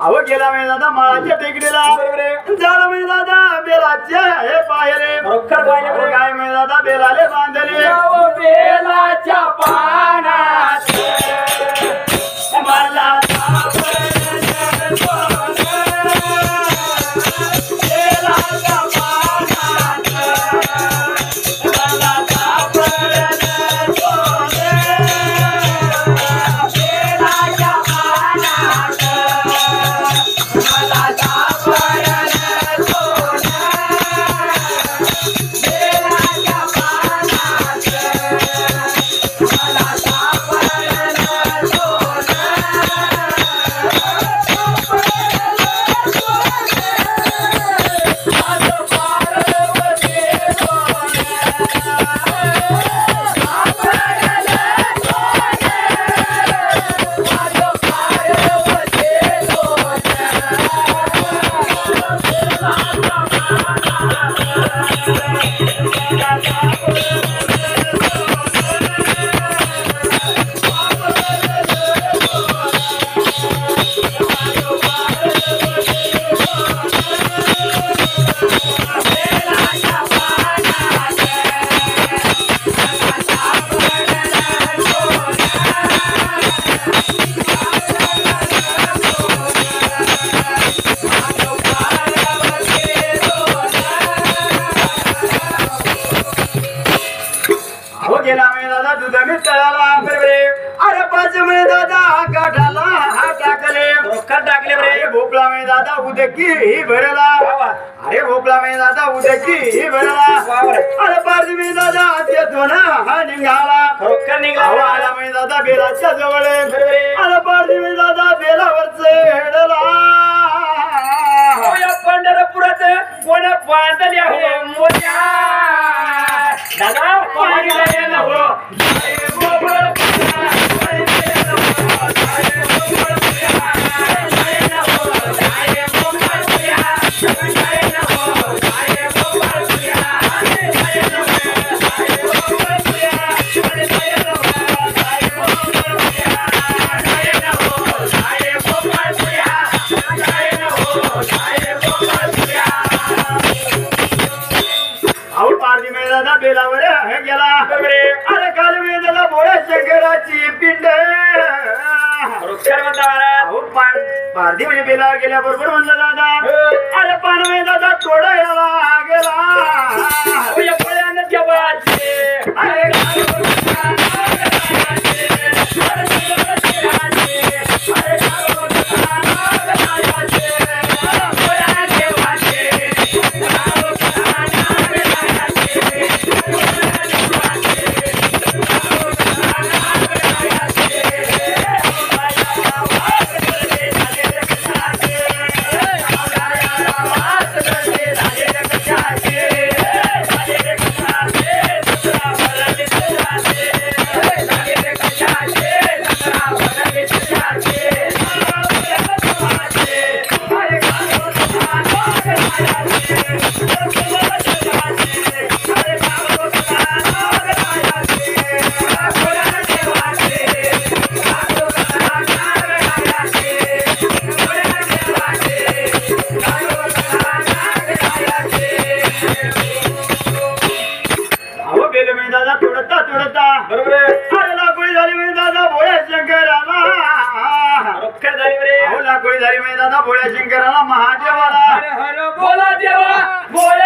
अहो गेला मी दादा माळाच्या टेकडीला झालं मी दादा बेलाच्या हे पाहिले काय मी दादा बेलाले बांधले बेलाच्या पानात मला अरे पाच महिने दादा काठाला हात टाकले अरे भोपळा महिने दादा उदकी ही भरला अरे भोपळा महिने दादा उदकी ही भरला अरे पाच महिने दादा तेथून हा निघाला आला महिने दादा बेलाच्या जवळ अरे पाच महिने दादा बेलावरच हेडला पंढरपुरात कोण बांधली आहे मोठ्या दादा पाणी हो बेलावर गेला अरे काल मी दादा बोळ्या शंकराची पिंड पारधी म्हणजे बेलावर गेल्याबरोबर म्हणलं दादा अरे पान दादा थोडा याला गेला भोळ्या शंकराला महादेवाला बोला देवा बोला